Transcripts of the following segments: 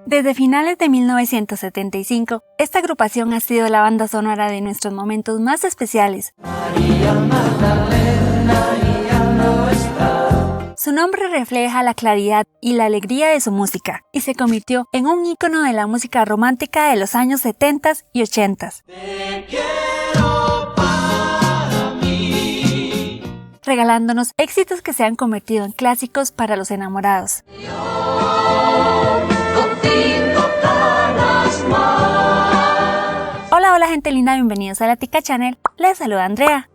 Desde finales de 1975, esta agrupación ha sido la banda sonora de nuestros momentos más especiales. María Magdalena ya no está. Su nombre refleja la claridad y la alegría de su música, y se convirtió en un ícono de la música romántica de los años 70 y 80. Te quiero para mí. Regalándonos éxitos que se han convertido en clásicos para los enamorados. Hola gente linda, bienvenidos a La Tica Channel, les saluda Andrea.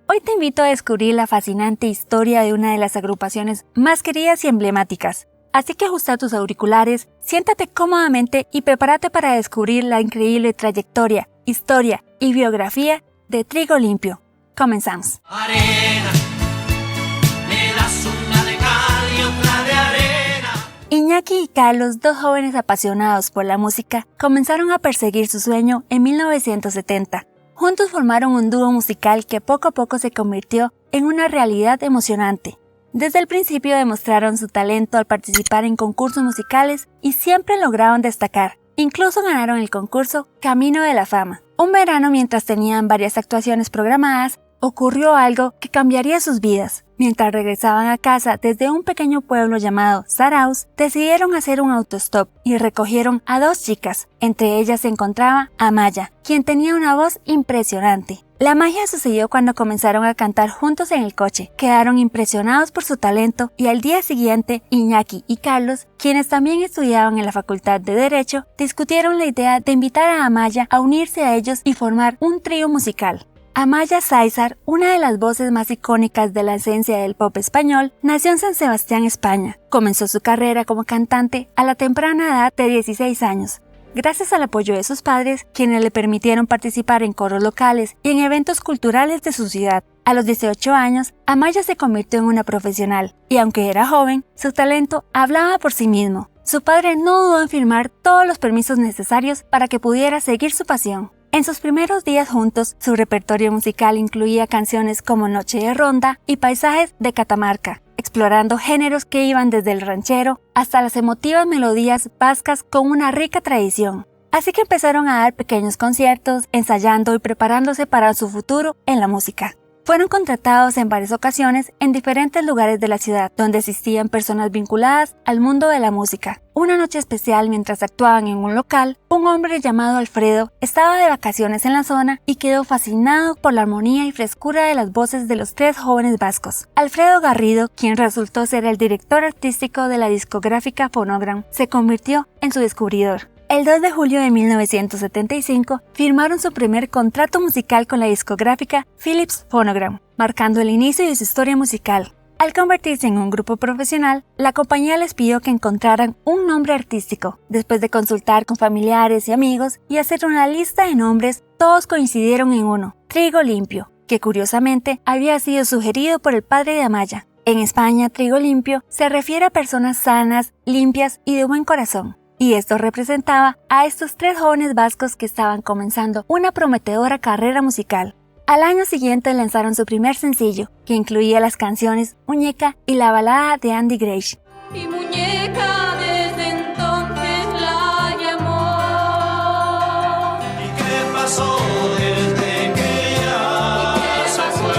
Hoy te invito a descubrir la fascinante historia de una de las agrupaciones más queridas y emblemáticas. Así que ajusta tus auriculares, siéntate cómodamente y prepárate para descubrir la increíble trayectoria, historia y biografía de Trigo Limpio. Comenzamos. Arena, me das una de cal y otra de arena. Iñaki y Carlos, dos jóvenes apasionados por la música, comenzaron a perseguir su sueño en 1970. Juntos formaron un dúo musical que poco a poco se convirtió en una realidad emocionante. Desde el principio demostraron su talento al participar en concursos musicales y siempre lograron destacar. Incluso ganaron el concurso Camino de la Fama. Un verano, mientras tenían varias actuaciones programadas, ocurrió algo que cambiaría sus vidas. Mientras regresaban a casa desde un pequeño pueblo llamado Zarauz, decidieron hacer un autostop y recogieron a dos chicas. Entre ellas se encontraba Amaya, quien tenía una voz impresionante. La magia sucedió cuando comenzaron a cantar juntos en el coche. Quedaron impresionados por su talento y al día siguiente, Iñaki y Carlos, quienes también estudiaban en la Facultad de Derecho, discutieron la idea de invitar a Amaya a unirse a ellos y formar un trío musical. Amaya Sáizar, una de las voces más icónicas de la esencia del pop español, nació en San Sebastián, España. Comenzó su carrera como cantante a la temprana edad de 16 años. Gracias al apoyo de sus padres, quienes le permitieron participar en coros locales y en eventos culturales de su ciudad. A los 18 años, Amaya se convirtió en una profesional, y aunque era joven, su talento hablaba por sí mismo. Su padre no dudó en firmar todos los permisos necesarios para que pudiera seguir su pasión. En sus primeros días juntos, su repertorio musical incluía canciones como Noche de Ronda y Paisajes de Catamarca, explorando géneros que iban desde el ranchero hasta las emotivas melodías vascas con una rica tradición. Así que empezaron a dar pequeños conciertos, ensayando y preparándose para su futuro en la música. Fueron contratados en varias ocasiones en diferentes lugares de la ciudad, donde asistían personas vinculadas al mundo de la música. Una noche especial, mientras actuaban en un local, un hombre llamado Alfredo estaba de vacaciones en la zona y quedó fascinado por la armonía y frescura de las voces de los tres jóvenes vascos. Alfredo Garrido, quien resultó ser el director artístico de la discográfica Phonogram, se convirtió en su descubridor. El 2 de julio de 1975 firmaron su primer contrato musical con la discográfica Philips Phonogram, marcando el inicio de su historia musical. Al convertirse en un grupo profesional, la compañía les pidió que encontraran un nombre artístico. Después de consultar con familiares y amigos y hacer una lista de nombres, todos coincidieron en uno, Trigo Limpio, que curiosamente había sido sugerido por el padre de Amaya. En España, Trigo Limpio se refiere a personas sanas, limpias y de buen corazón. Y esto representaba a estos tres jóvenes vascos que estaban comenzando una prometedora carrera musical. Al año siguiente lanzaron su primer sencillo, que incluía las canciones Muñeca y la balada de Andy Greish. Mi muñeca desde entonces la llamó. ¿Y qué pasó desde que ya se fue?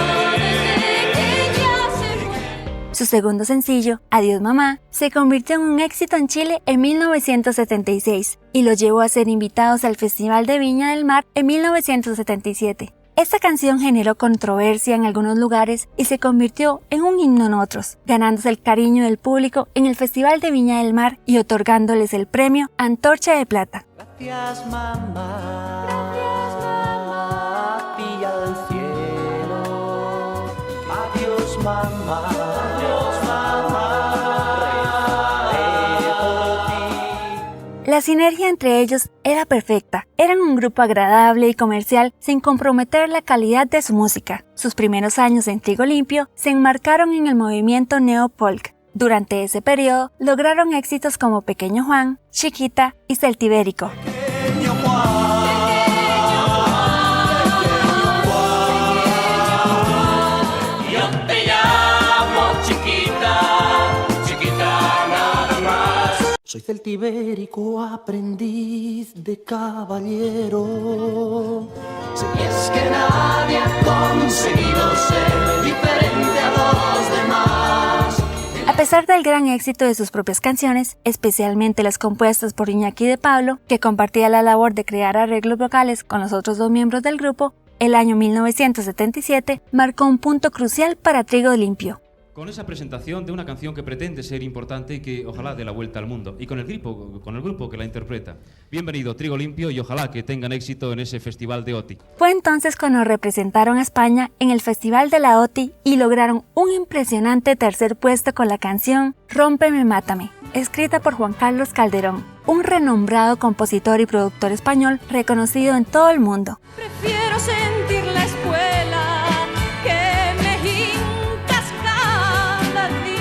Su segundo sencillo, Adiós Mamá, se convirtió en un éxito en Chile en 1976 y lo llevó a ser invitados al Festival de Viña del Mar en 1977. Esta canción generó controversia en algunos lugares y se convirtió en un himno en otros, ganándose el cariño del público en el Festival de Viña del Mar y otorgándoles el premio Antorcha de Plata. Gracias mamá, a ti y al cielo. Adiós mamá, adiós mamá, rezaré por ti. La sinergia entre ellos era perfecta. Eran un grupo agradable y comercial sin comprometer la calidad de su música. Sus primeros años en Trigo Limpio se enmarcaron en el movimiento neofolk. Durante ese periodo lograron éxitos como Pequeño Juan, Chiquita y Celtibérico. Pequeño Juan. Soy celtibérico, aprendiz de caballero. Si es que nadie ha conseguido ser diferente a los demás. A pesar del gran éxito de sus propias canciones, especialmente las compuestas por Iñaki de Pablo, que compartía la labor de crear arreglos vocales con los otros dos miembros del grupo, el año 1977 marcó un punto crucial para Trigo Limpio. Con esa presentación de una canción que pretende ser importante y que ojalá dé la vuelta al mundo, y con el grupo que la interpreta. Bienvenido, Trigo Limpio, y ojalá que tengan éxito en ese festival de OTI. Fue entonces cuando representaron a España en el Festival de la OTI y lograron un impresionante tercer puesto con la canción Rómpeme, Mátame, escrita por Juan Carlos Calderón, un renombrado compositor y productor español reconocido en todo el mundo. Prefiero sentir la espuela que me hincas cada día.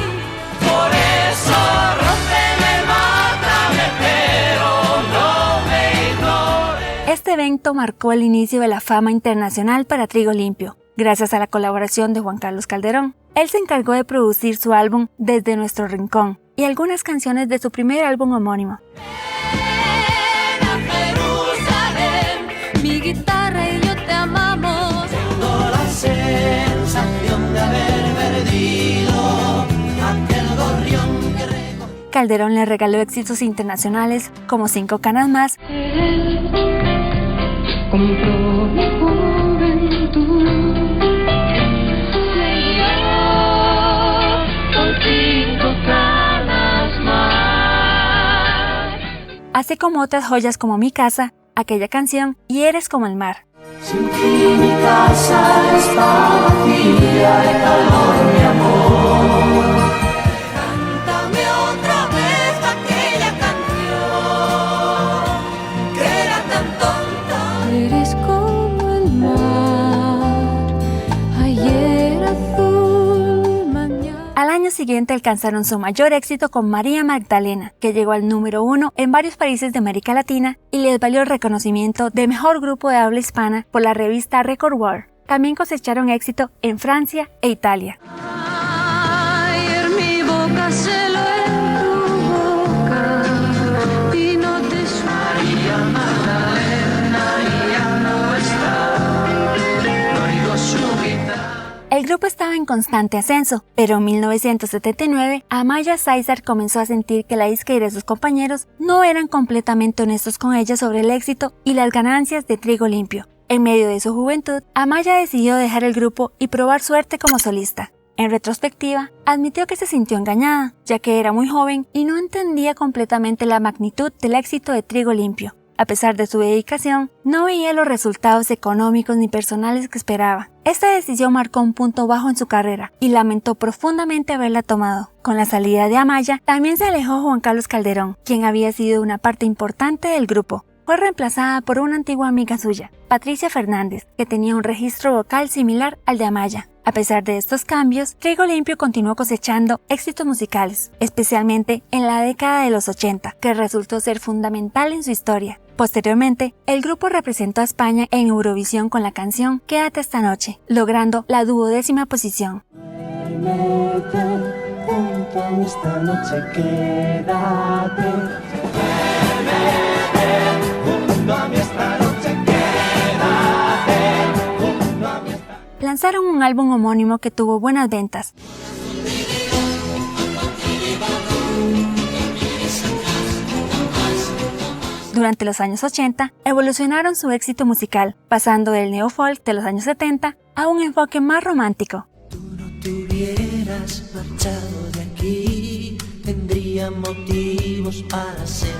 Por eso rómpeme, mátame, pero no me ignores. Este evento marcó el inicio de la fama internacional para Trigo Limpio, gracias a la colaboración de Juan Carlos Calderón. Él se encargó de producir su álbum Desde Nuestro Rincón y algunas canciones de su primer álbum homónimo. Ven a Jerusalén, mi guitarra y yo te amamos. Tengo la sensación de haber perdido aquel gorrión que recogí. Calderón le regaló éxitos internacionales como 5 canas más, Compró mi juventud, con 5 canas más. así como otras joyas como Mi Casa, aquella canción y Eres como el mar. Sin ti mi casa está vacía de calor, mi amor. Cántame otra vez aquella canción que era tan tonta. Eres como el mar, ayer azul, mañana. Al año siguiente alcanzaron su mayor éxito con María Magdalena, que llegó al número 1 en varios países de América Latina y les valió el reconocimiento de mejor grupo de habla hispana por la revista Record World. También cosecharon éxito en Francia e Italia. Ayer mi boca se lo en tu boca y no te María Magdalena ya no está, no oigo su guitarra. El grupo estaba en constante ascenso, pero en 1979 Amaya Sáizar comenzó a sentir que la disquera y de sus compañeros no eran completamente honestos con ella sobre el éxito y las ganancias de Trigo Limpio. En medio de su juventud, Amaya decidió dejar el grupo y probar suerte como solista. En retrospectiva, admitió que se sintió engañada, ya que era muy joven y no entendía completamente la magnitud del éxito de Trigo Limpio. A pesar de su dedicación, no veía los resultados económicos ni personales que esperaba. Esta decisión marcó un punto bajo en su carrera y lamentó profundamente haberla tomado. Con la salida de Amaya, también se alejó Juan Carlos Calderón, quien había sido una parte importante del grupo. Fue reemplazada por una antigua amiga suya, Patricia Fernández, que tenía un registro vocal similar al de Amaya. A pesar de estos cambios, Trigo Limpio continuó cosechando éxitos musicales, especialmente en la década de los 80, que resultó ser fundamental en su historia. Posteriormente, el grupo representó a España en Eurovisión con la canción Quédate esta noche, logrando la 12ª posición. Duérmete junto a mí esta noche, quédate. Duérmete junto a mí esta noche, quédate junto a mí esta noche. Lanzaron un álbum homónimo que tuvo buenas ventas. Durante los años 80, evolucionaron su éxito musical, pasando del neofolk de los años 70 a un enfoque más romántico. Tú no te hubieras marchado de aquí, tendría motivos para ser.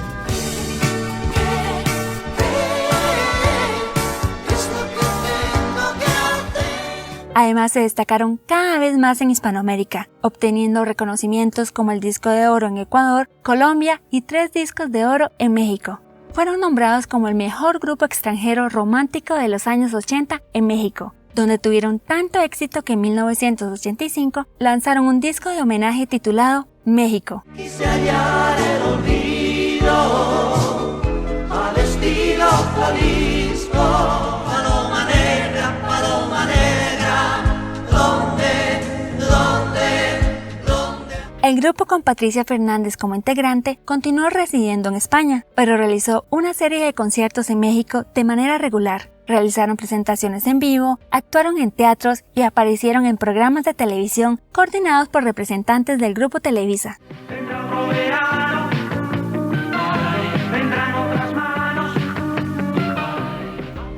Además, se destacaron cada vez más en Hispanoamérica, obteniendo reconocimientos como el disco de oro en Ecuador, Colombia y 3 discos de oro en México. Fueron nombrados como el mejor grupo extranjero romántico de los años 80 en México, donde tuvieron tanto éxito que en 1985 lanzaron un disco de homenaje titulado México. Quise hallar el olvido al estilo Jalisco. Paloma negra, ¿dónde? El grupo con Patricia Fernández como integrante continuó residiendo en España, pero realizó una serie de conciertos en México de manera regular. Realizaron presentaciones en vivo, actuaron en teatros y aparecieron en programas de televisión coordinados por representantes del grupo Televisa.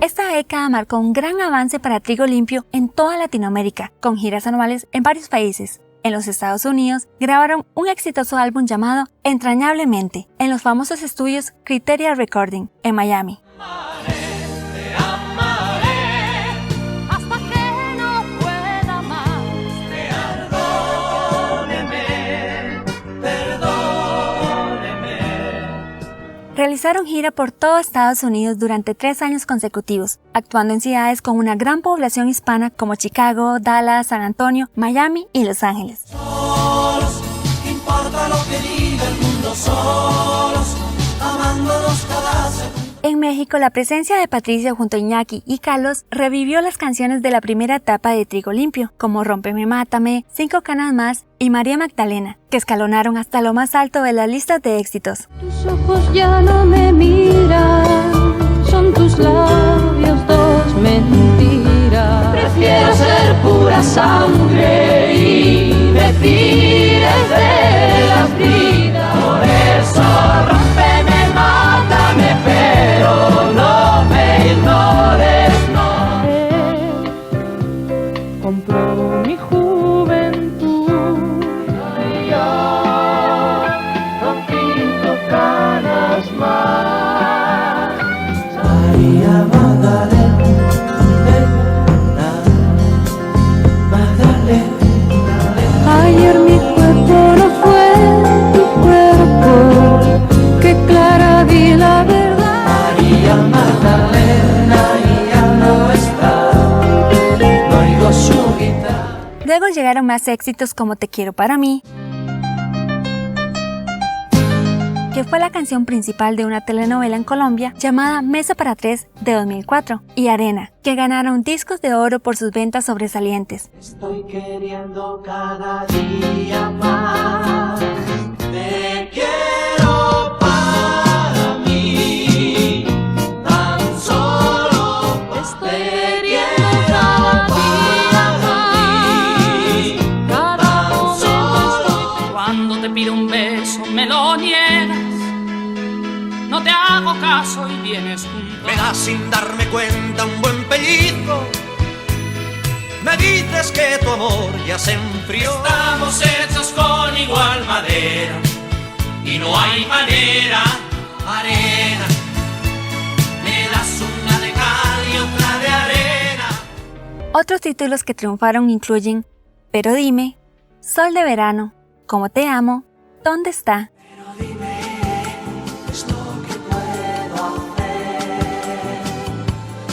Esta década marcó un gran avance para Trigo Limpio en toda Latinoamérica, con giras anuales en varios países. En los Estados Unidos, grabaron un exitoso álbum llamado Entrañablemente en los famosos estudios Criteria Recording en Miami. Realizaron gira por todo Estados Unidos durante 3 años consecutivos, actuando en ciudades con una gran población hispana como Chicago, Dallas, San Antonio, Miami y Los Ángeles. Solos, ¿qué importa lo que diga el mundo? Solos, amándonos cada segundo. En México, la presencia de Patricia junto a Iñaki y Carlos revivió las canciones de la primera etapa de Trigo Limpio, como Rómpeme, Mátame, 5 canas más y María Magdalena, que escalonaron hasta lo más alto de las listas de éxitos. Tus ojos ya no me miran, son tus labios dos mentiras. Prefiero ser pura sangre y decir es de las vidas. Por eso rómpeme, mátame, pero no me ignores, no. Compró mi juventud. Y yo con 5 canas más. María Magdalena, Magdalena. Ayer mi cuerpo no fue tu cuerpo, que clara vi la verdad. María Magdalena ya no está, no oigo su guitarra. Luego llegaron más éxitos como Te quiero para mí, que fue la canción principal de una telenovela en Colombia llamada Mesa para Tres de 2004, y Arena, que ganaron discos de oro por sus ventas sobresalientes. Estoy queriendo cada día más. Te quiero para mí, tan solo estoy queriendo cada día más. Cada Tan solo Cuando te pido un beso me lo niegas, no te hago caso y vienes junto. me das sin darme cuenta un buen pellizco. Me dices que tu amor ya se enfrió. Estamos hechos con igual madera y no hay manera. Arena, me das una de cal y otra de arena. Otros títulos que triunfaron incluyen Pero dime, Sol de verano, Cómo te amo, ¿Dónde está? Es lo que puedo hacer.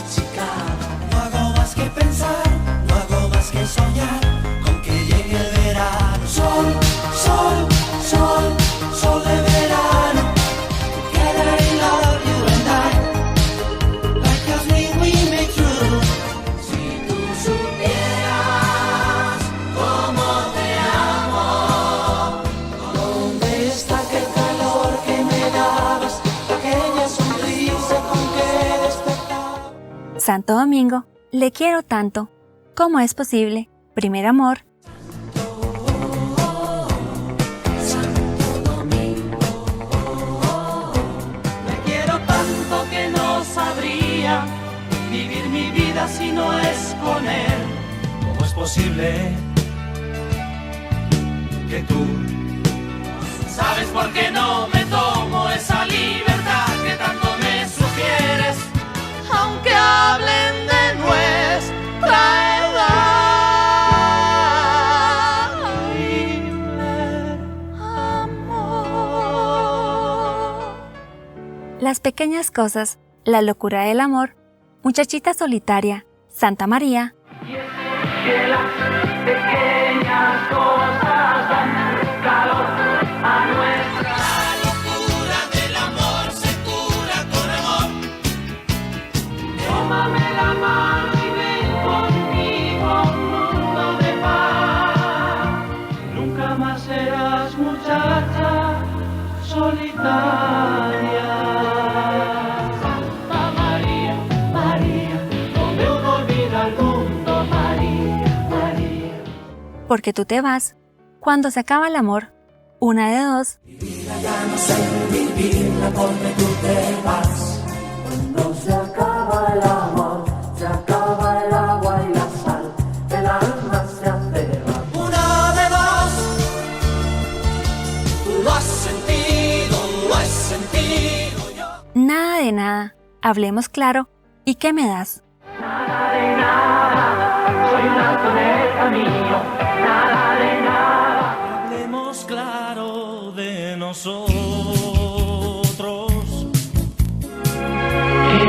Si cada no hago más que pensar, no hago más que soñar con que llegue el verano. Sol, sol, sol, sol de verano. Together I love you and I, like a dream we make true. Si tú supieras cómo te amo, ¿dónde está aquel calor que me dabas? Aquella sonrisa con que despertaba. Santo Domingo, Le quiero tanto, ¿Cómo es posible? Primer amor, Me quiero tanto que no sabría vivir mi vida si no es con él. ¿Cómo es posible que tú sabes por qué no me tomo esa libertad que tanto me sugieres? Aunque hablen de nuestra edad. Primer amor. Las pequeñas cosas, La locura del amor, Muchachita solitaria, Santa María, Que las pequeñas cosas dan calor a nuestra. La locura del amor se cura con amor. Tómame la mano y ven conmigo a un mundo de paz. Nunca más serás Porque tú te vas, Cuando se acaba el amor, una de dos. Ya no sé vivirla porque tú te vas. Cuando se acaba el amor, se acaba el agua y la sal, el alma se aferra. Una de dos, tú lo has sentido yo. Nada de nada, hablemos claro, ¿y qué me das? Nada de nada, soy un alto en el camino. Nada de nada, hablemos claro de nosotros. ¿Qué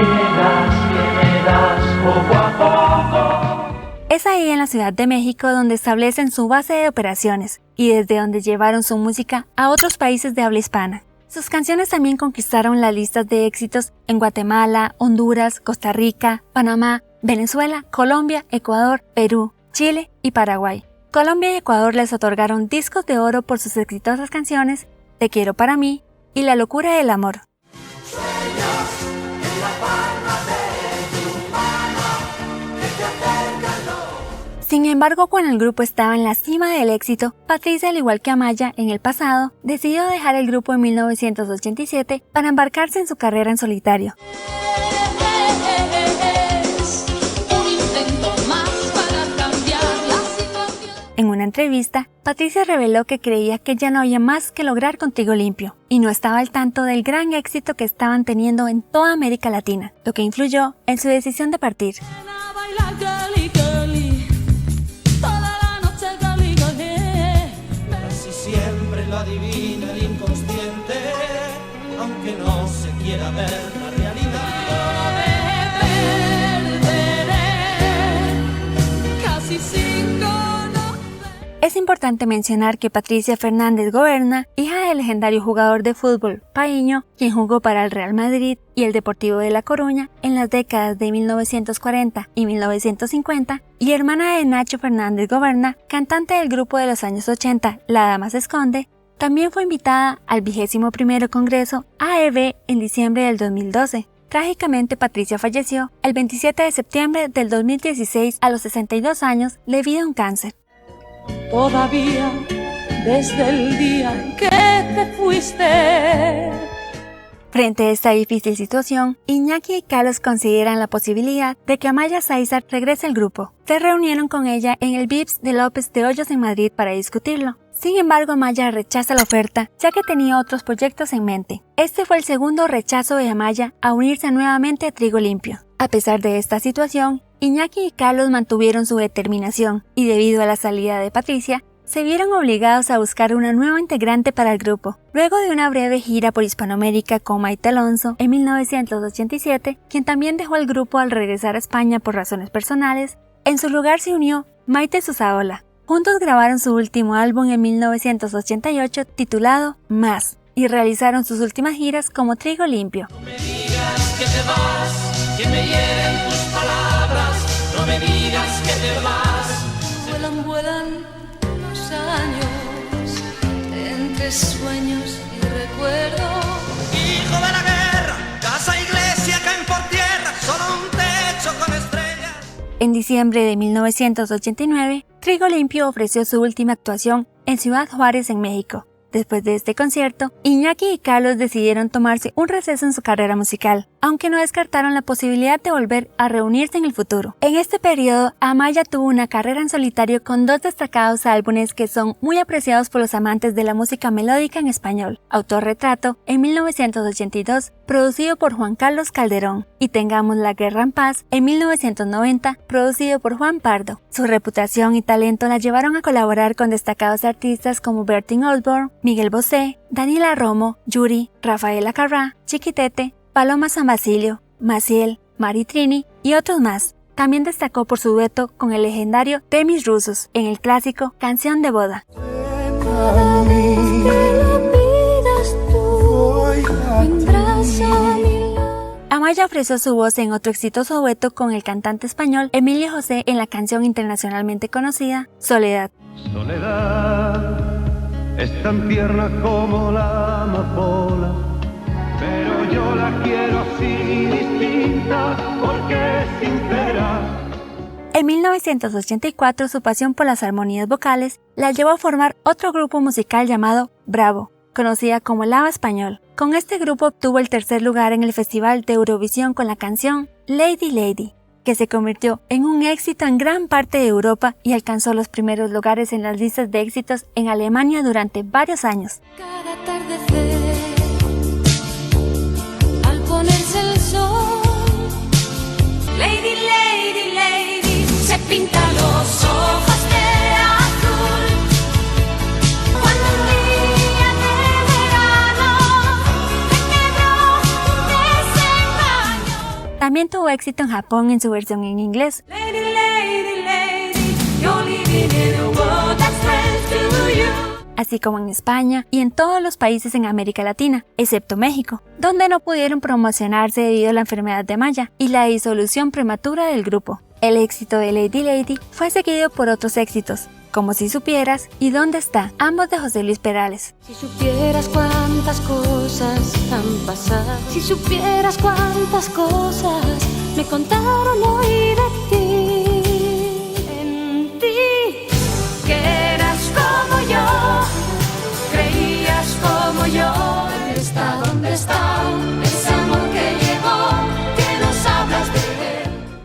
me das poco a poco? Es ahí en la Ciudad de México donde establecen su base de operaciones y desde donde llevaron su música a otros países de habla hispana. Sus canciones también conquistaron las listas de éxitos en Guatemala, Honduras, Costa Rica, Panamá, Venezuela, Colombia, Ecuador, Perú, Chile y Paraguay. Colombia y Ecuador les otorgaron discos de oro por sus exitosas canciones Te quiero para mí y La locura del amor. Sin embargo, cuando el grupo estaba en la cima del éxito, Patricia, al igual que Amaya en el pasado, decidió dejar el grupo en 1987 para embarcarse en su carrera en solitario. En una entrevista, Patricia reveló que creía que ya no había más que lograr con Trigo Limpio y no estaba al tanto del gran éxito que estaban teniendo en toda América Latina, lo que influyó en su decisión de partir. Casi siempre lo adivina el inconsciente, aunque no se quiera ver la realidad. Es importante mencionar que Patricia Fernández Goberna, hija del legendario jugador de fútbol Paíño, quien jugó para el Real Madrid y el Deportivo de La Coruña en las décadas de 1940 y 1950, y hermana de Nacho Fernández Goberna, cantante del grupo de los años 80 La Dama se Esconde, también fue invitada al 21º Congreso AEB en diciembre del 2012. Trágicamente, Patricia falleció el 27 de septiembre del 2016 a los 62 años debido a un cáncer. Todavía desde el día en que te fuiste. Frente a esta difícil situación, Iñaki y Carlos consideran la posibilidad de que Amaya Sáizar regrese al grupo. Se reunieron con ella en el Vips de López de Hoyos en Madrid para discutirlo. Sin embargo, Amaya rechaza la oferta, ya que tenía otros proyectos en mente. Este fue el segundo rechazo de Amaya a unirse nuevamente a Trigo Limpio. A pesar de esta situación, Iñaki y Carlos mantuvieron su determinación y debido a la salida de Patricia, se vieron obligados a buscar una nueva integrante para el grupo. Luego de una breve gira por Hispanoamérica con Maite Alonso en 1987, quien también dejó el grupo al regresar a España por razones personales, en su lugar se unió Maite Susaola. Juntos grabaron su último álbum en 1988 titulado Más y realizaron sus últimas giras como Trigo Limpio. No me digas que te vas, que me hieren tus palabras. No me digas que te vas. Vuelan, vuelan los años entre sueños y recuerdos. Hijo de la guerra, casa, iglesia caen por tierra, solo un techo con estrellas. En diciembre de 1989, Trigo Limpio ofreció su última actuación en Ciudad Juárez, en México. Después de este concierto, Iñaki y Carlos decidieron tomarse un receso en su carrera musical, aunque no descartaron la posibilidad de volver a reunirse en el futuro. En este periodo, Amaya tuvo una carrera en solitario con dos destacados álbumes que son muy apreciados por los amantes de la música melódica en español: Autorretrato en 1982, producido por Juan Carlos Calderón, y Tengamos la guerra en paz en 1990, producido por Juan Pardo. Su reputación y talento la llevaron a colaborar con destacados artistas como Bertín Osborne, Miguel Bosé, Daniela Romo, Yuri, Rafaela Carrá, Chiquitete, Paloma San Basilio, Maciel, Mari Trini y otros más. También destacó por su dueto con el legendario Temis Rusos en el clásico Canción de Boda. Amaya ofreció su voz en otro exitoso dueto con el cantante español Emilio José en la canción internacionalmente conocida Soledad. Soledad es tan tierna como la amapola, pero yo la quiero así distinta porque es sincera. En 1984, su pasión por las armonías vocales la llevó a formar otro grupo musical llamado Bravo, conocida como Lava Español. Con este grupo obtuvo el tercer lugar en el Festival de Eurovisión con la canción Lady Lady, que se convirtió en un éxito en gran parte de Europa y alcanzó los primeros lugares en las listas de éxitos en Alemania durante varios años. Cada atardecer, al ponerse el sol, Lady, lady, lady, se pinta los ojos de azul. Cuando un día de verano me quedó un desengaño. También tuvo éxito en Japón en su versión en inglés. Lady, lady, lady, you're living in a world that's strange to you. Así como en España y en todos los países en América Latina, excepto México, donde no pudieron promocionarse debido a la enfermedad de Amaya y la disolución prematura del grupo. El éxito de Lady Lady fue seguido por otros éxitos, como Si Supieras y ¿Dónde está?, ambos de José Luis Perales. si supieras cuántas cosas han pasado, si supieras cuántas cosas me contaron hoy de ti, En ti, que eras como yo, creías como yo. ¿Dónde está ese amor que llegó, que nos hablas de él?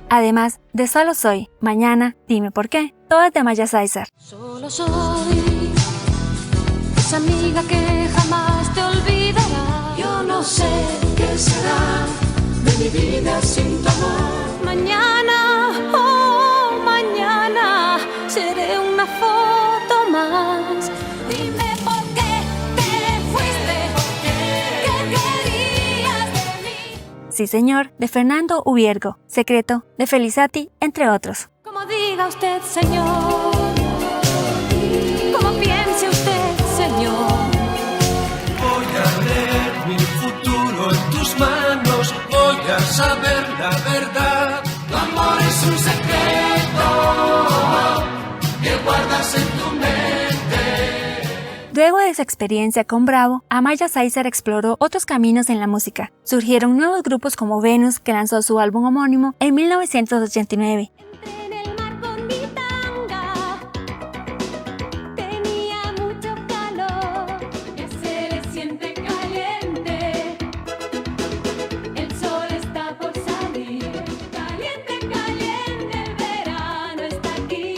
Además de Solo Soy, Mañana, Dime Por Qué, todas de Amaya Sáizar. solo soy esa amiga que jamás te olvidará. Yo no sé qué será de mi vida sin tu amor. Mañana, oh mañana, seré una foto más. Dime por qué te fuiste, qué querías de mí. Sí Señor, de Fernando Ubiergo, Secreto, de Felizati, entre otros. Como diga usted, señor, como piense usted, señor. Voy a leer mi futuro en tus manos, voy a saber la verdad. Tu amor es un secreto que guardas en tu mente. Luego de su experiencia con Bravo, Amaya Sáizar exploró otros caminos en la música. Surgieron nuevos grupos como Venus, que lanzó su álbum homónimo en 1989. En el mar con mi tanga, tenía mucho calor. Ya se le siente caliente, el sol está por salir. Caliente, caliente, el verano está aquí.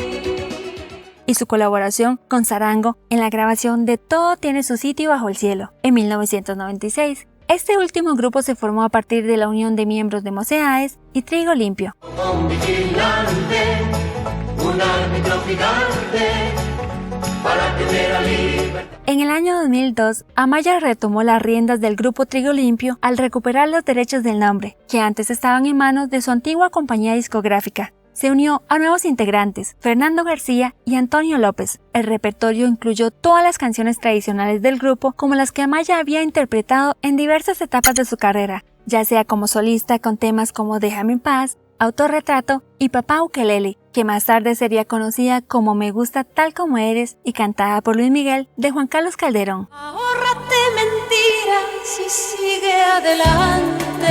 Y su colaboración con Sarango en la grabación de Todo tiene su sitio bajo el cielo, en 1996. Este último grupo se formó a partir de la unión de miembros de Mocedades y Trigo Limpio. Un vigilante, un árbitro gigante, para tener a libertad. En el año 2002, Amaya retomó las riendas del grupo Trigo Limpio al recuperar los derechos del nombre, que antes estaban en manos de su antigua compañía discográfica. Se unió a nuevos integrantes, Fernando García y Antonio López. El repertorio incluyó todas las canciones tradicionales del grupo, como las que Amaya había interpretado en diversas etapas de su carrera, ya sea como solista con temas como Déjame en Paz, Autorretrato y Papá Ukelele, que más tarde sería conocida como Me Gusta Tal Como Eres y cantada por Luis Miguel de Juan Carlos Calderón. Ahórrate mentiras y sigue adelante.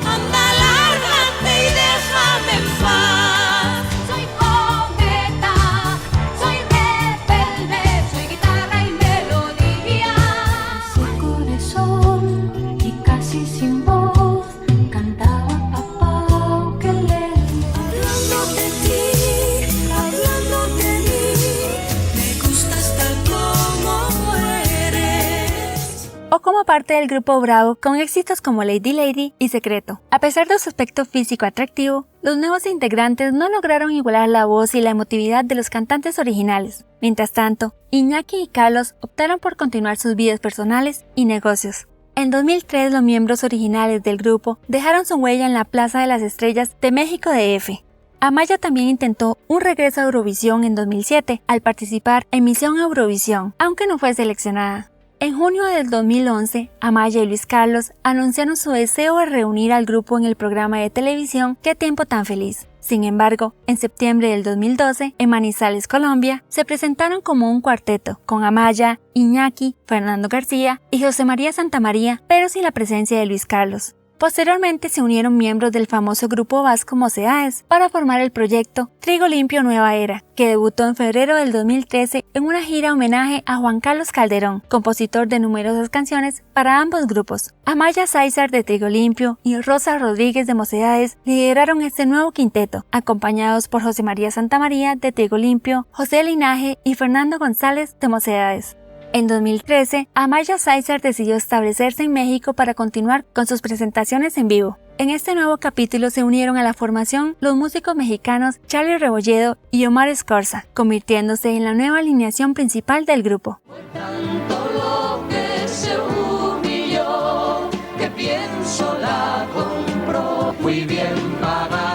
Anda, lárgate y déjame en paz. Soy poeta, soy rebelde, soy guitarra y melodía. Sin corazón y casi sin voz, cantaba papá ukelele. Hablando de mí, me gustas tal como eres. O como parte del grupo Bravo con éxitos como Lady Lady y Secreto. A pesar de su aspecto físico atractivo, los nuevos integrantes no lograron igualar la voz y la emotividad de los cantantes originales. Mientras tanto, Iñaki y Carlos optaron por continuar sus vidas personales y negocios. En 2003, los miembros originales del grupo dejaron su huella en la Plaza de las Estrellas de México DF. Amaya también intentó un regreso a Eurovisión en 2007 al participar en Misión Eurovisión, aunque no fue seleccionada. En junio del 2011, Amaya y Luis Carlos anunciaron su deseo de reunir al grupo en el programa de televisión Qué tiempo tan feliz. Sin embargo, en septiembre del 2012, en Manizales, Colombia, se presentaron como un cuarteto, con Amaya, Iñaki, Fernando García y José María Santamaría, pero sin la presencia de Luis Carlos. Posteriormente se unieron miembros del famoso grupo vasco Mocedades para formar el proyecto Trigo Limpio Nueva Era, que debutó en febrero del 2013 en una gira homenaje a Juan Carlos Calderón, compositor de numerosas canciones para ambos grupos. Amaya Sáizar de Trigo Limpio y Rosa Rodríguez de Mocedades lideraron este nuevo quinteto, acompañados por José María Santamaría de Trigo Limpio, José Linaje y Fernando González de Mocedades. En 2013, Amaya Sáizar decidió establecerse en México para continuar con sus presentaciones en vivo. En este nuevo capítulo se unieron a la formación los músicos mexicanos Charly Rebolledo y Omar Escorza, convirtiéndose en la nueva alineación principal del grupo. Tanto lo que se humilló, que pienso la compró muy bien pagada.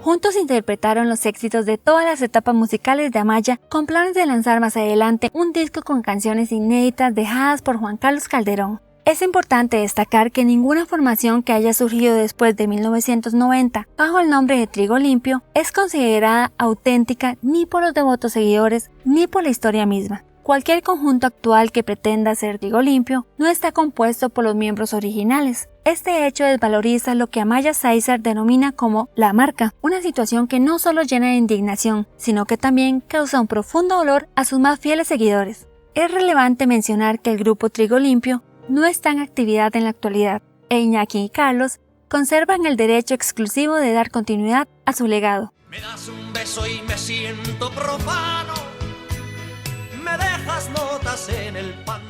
Juntos interpretaron los éxitos de todas las etapas musicales de Amaya, con planes de lanzar más adelante un disco con canciones inéditas dejadas por Juan Carlos Calderón. Es importante destacar que ninguna formación que haya surgido después de 1990 bajo el nombre de Trigo Limpio es considerada auténtica ni por los devotos seguidores ni por la historia misma. Cualquier conjunto actual que pretenda ser Trigo Limpio no está compuesto por los miembros originales. Este hecho desvaloriza lo que Amaya Sáizar denomina como la marca, una situación que no solo llena de indignación, sino que también causa un profundo dolor a sus más fieles seguidores. Es relevante mencionar que el grupo Trigo Limpio no está en actividad en la actualidad, e Iñaki y Carlos conservan el derecho exclusivo de dar continuidad a su legado. Me das un beso y me siento profano. Me dejas notas en el pantalón.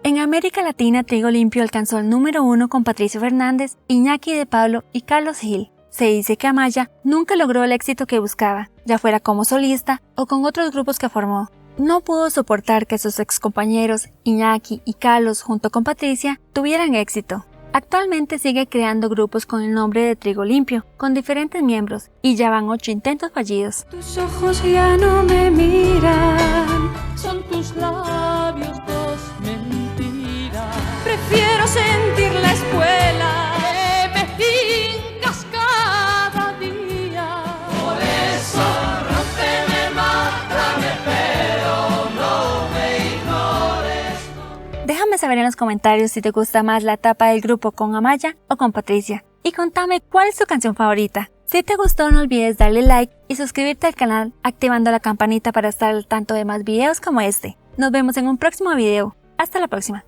En América Latina, Trigo Limpio alcanzó el número 1 con Patricio Fernández, Iñaki de Pablo y Carlos Gil. Se dice que Amaya nunca logró el éxito que buscaba, ya fuera como solista o con otros grupos que formó. No pudo soportar que sus excompañeros Iñaki y Carlos junto con Patricia tuvieran éxito. Actualmente sigue creando grupos con el nombre de Trigo Limpio, con diferentes miembros, y ya van 8 intentos fallidos. Tus ojos ya no me miran, son tus labios dos mentiras. Prefiero sentir la espuela que me hincas cada día. Por eso rómpeme, mátame, pero no me ignores. Déjame saber en los comentarios si te gusta más la etapa del grupo con Amaya o con Patricia. Y contame cuál es tu canción favorita. Si te gustó, no olvides darle like y suscribirte al canal activando la campanita para estar al tanto de más videos como este. Nos vemos en un próximo video. Hasta la próxima.